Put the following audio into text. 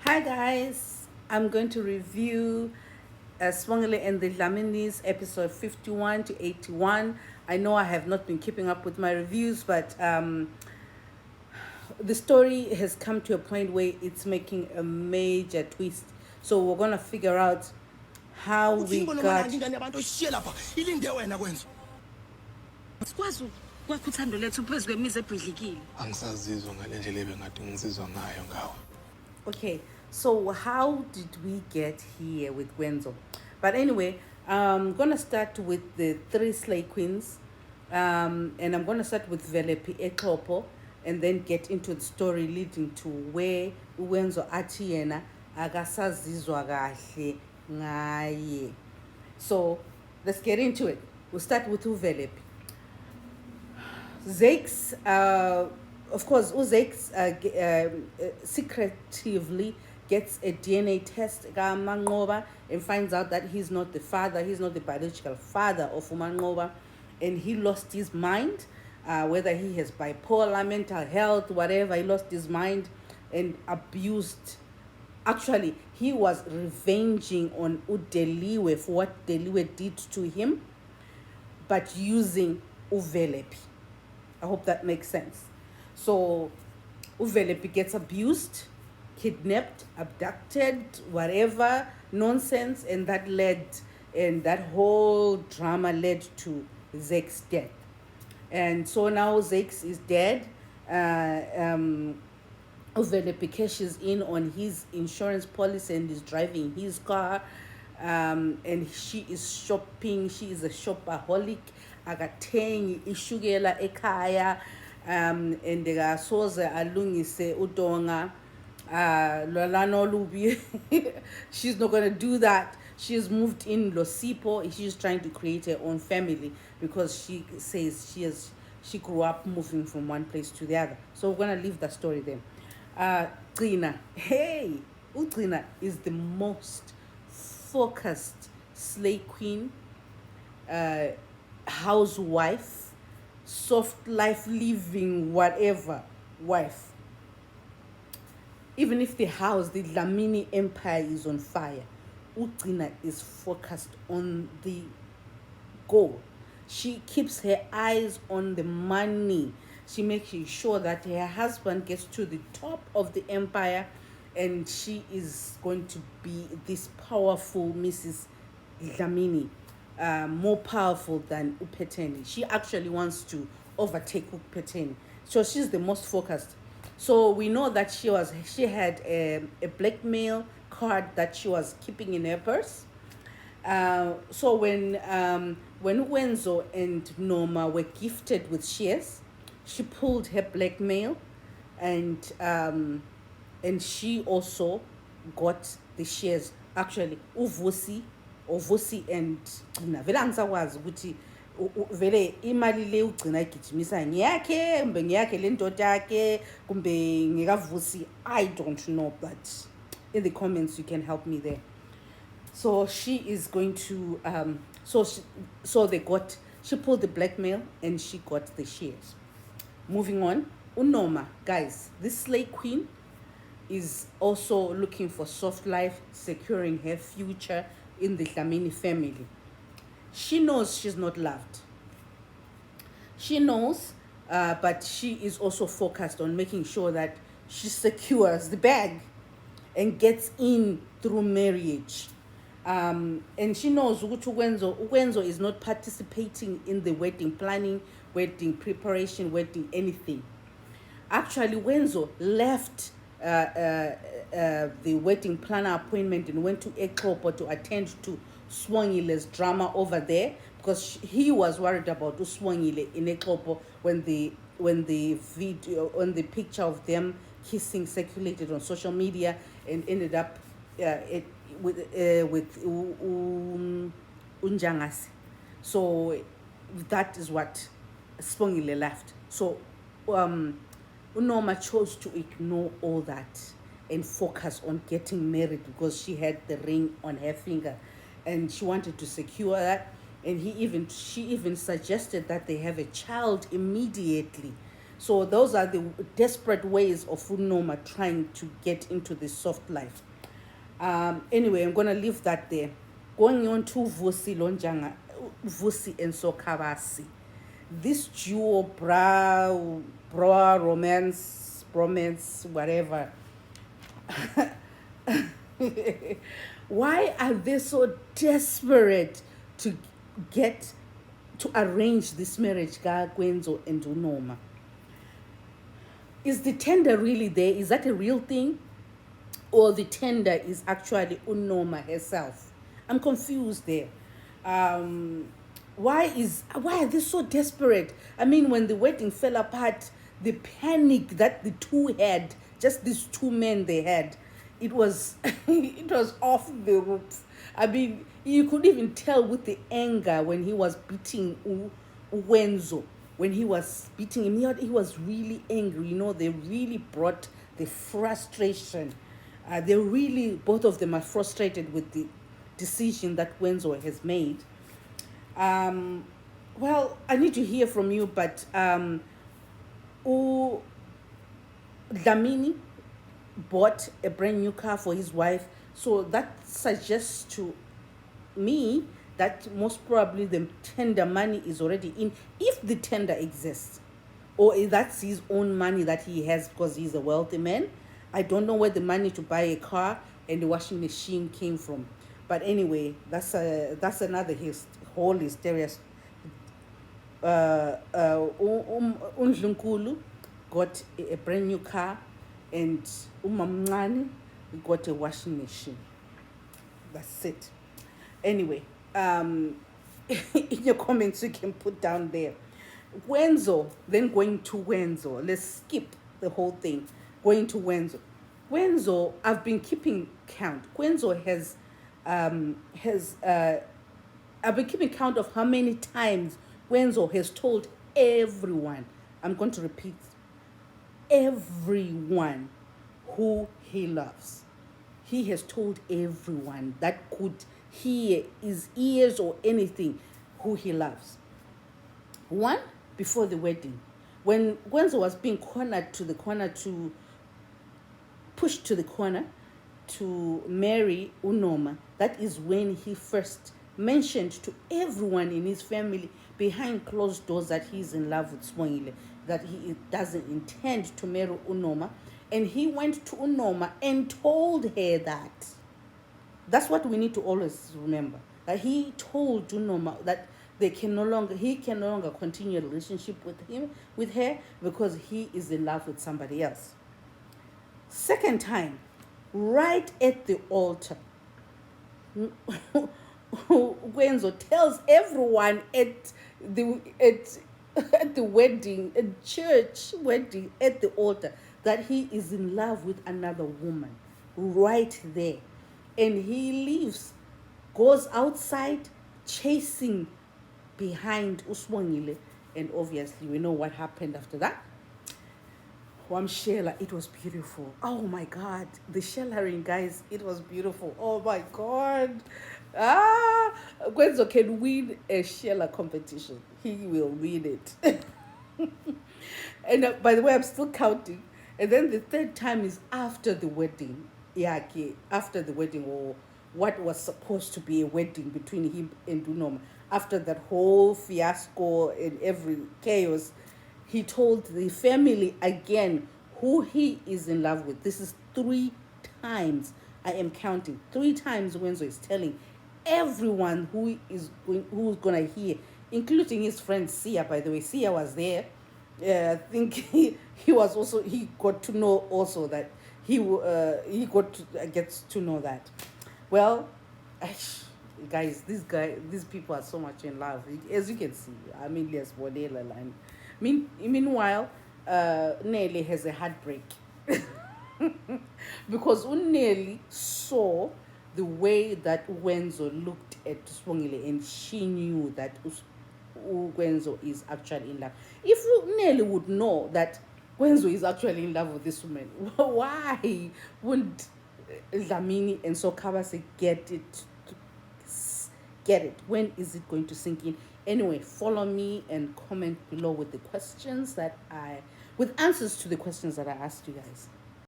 Hi guys, I'm going to review Sibongile and the Dlaminis episode 51 to 81. I know I have not been keeping up with my reviews, but the story has come to a point where it's making a major twist. So we're going to figure out how we got. Sikwazi kwakho uthando lethu phezu kwemizi ebhidlikile. Angisazizwa ngale ndlela ebengade ngizizwa ngayo ngawe. Okay, so how did we get here with Wenzo? But anyway, I'm gonna start with the three slay queens, and I'm gonna start with Velepi Eklopo, and then get into the story leading to where Wenzo Atiena agasazizwa kahle ngaye. So let's get into it. We'll start with Velepi. Zakes, of course, Zakes secretively gets a DNA test and finds out that he's not the father, he's not the biological father of Umangoba, and he lost his mind, whether he has bipolar, mental health, whatever, he lost his mind and abused. Actually, he was revenging on Udeliwe for what Deliwe did to him, but using Uvelepi. I hope that makes sense. So Uvelepi gets abused, kidnapped, abducted, whatever nonsense, and that whole drama led to Zakes' death. And so now Zakes is dead. Uvelepi cashes in on his insurance policy and is driving his car. And she is shopping. She is a shopaholic. Akathengi ishukela ekhaya, and akasoze alungise udonga lolano lubi. She's not going to do that. She's moved in Losipo. She's trying to create her own family because she says she grew up moving from one place to the other. So we're going to leave that story there. Trina, hey, Utrina is the most focused slay queen, housewife, soft life living, whatever wife. Even if the house, the Dlamini empire is on fire, Utrina is focused on the goal. She keeps her eyes on the money. She makes sure that her husband gets to the top of the empire, and she is going to be this powerful Mrs. Dlamini, more powerful than Upeteni. She actually wants to overtake Upeteni. So she's the most focused. So we know that she had a blackmail card that she was keeping in her purse. So when Wenzo and Norma were gifted with shares, she pulled her blackmail, and she also got the shares. Actually, Uvusi and Gcina vele angisakwazi ukuthi vele imali le uGcina igijimisa ngiyakhe kumbe ngiyakhe le ndoda yakhe kumbe ngikavusi. I don't know, but in the comments you can help me there. So she is going to she pulled the blackmail and she got the shares. Moving on, Unoma, guys, this slay queen is also looking for soft life, securing her future in the Dlamini family. She knows she's not loved. She knows, but she is also focused on making sure that she secures the bag and gets in through marriage. And she knows Wenzo is not participating in the wedding planning, wedding preparation, wedding anything. Actually, Wenzo left the wedding planner appointment and went to Eklopo to attend to Sibongile's drama over there because he was worried about Sibongile in Eklopo when the video, on the picture of them kissing circulated on social media and ended up with Unjangasi. So that is what Sibongile left. So Unoma chose to ignore all that and focus on getting married because she had the ring on her finger and she wanted to secure that. And she even suggested that they have a child immediately So those are the desperate ways of Unoma trying to get into the soft life. Anyway, I'm gonna leave that there. Going on to Vusi Lonjanga, Vusi and Sokabasi. This duo, bromance, whatever. Why are they so desperate to get to arrange this marriage, Wenzo and Unoma? Is the tender really there? Is that a real thing? Or the tender is actually Unoma herself? I'm confused there. Why are they so desperate? I mean, when the wedding fell apart, the panic that the two had, just these two men they had, it was it was off the roof. I mean, you could even tell with the anger when he was beating Wenzo. When he was beating him, he was really angry. They really brought the frustration. They really, both of them are frustrated with the decision that Wenzo has made. Well, I need to hear from you, but Dlamini bought a brand new car for his wife, so that suggests to me that most probably the tender money is already in, if the tender exists, or if that's his own money that he has because he's a wealthy man. I don't know where the money to buy a car and the washing machine came from, but anyway, that's another whole hysteria. Undlunkulu got a brand new car, and Umamngani got a washing machine. That's it. Anyway, in your comments you can put down there. Wenzo, then going to Wenzo. Let's skip the whole thing. Going to Wenzo. Wenzo, I've been keeping count. Wenzo I've been keeping count of how many times Wenzo has told everyone, I'm going to repeat, everyone who he loves. He has told everyone that could hear his ears or anything who he loves. One, before the wedding, when Wenzo was being pushed to the corner to marry Unoma, that is when he first mentioned to everyone in his family behind closed doors that he's in love with Sibongile, that he doesn't intend to marry Unoma. And he went to Unoma and told her that. That's what we need to always remember. That he told Unoma that he can no longer continue a relationship with her, because he is in love with somebody else. Second time, right at the altar, Wenzo tells everyone at the wedding, a church wedding, at the altar, that he is in love with another woman right there. And he leaves, goes outside, chasing behind Sibongile, and obviously we know what happened after that. Wamshela, it was beautiful. Oh my God, the shellering, guys, it was beautiful. Oh my God. Wenzo can win a sheller competition. He will win it. And by the way, I'm still counting. And then the third time is after the wedding. Yeah, okay, after the wedding, or what was supposed to be a wedding between him and Unoma. After that whole fiasco and every chaos, he told the family again who he is in love with. This is 3 times. I am counting. 3 times Wenzo is telling everyone who's gonna hear, including his friend Sia. By the way, Sia was there. I think he got to know also that he gets to know that. Well, guys, these people are so much in love, as you can see. I mean, yes, and meanwhile, Nelly has a heartbreak because Nelly saw the way that Wenzo looked at Sibongile, and she knew that Wenzo is actually in love. If Nelly would know that Wenzo is actually in love with this woman, why wouldn't Dlamini and Sokabase get it? When is it going to sink in? Anyway, follow me and comment below with the questions that I with answers to the questions that I asked you guys.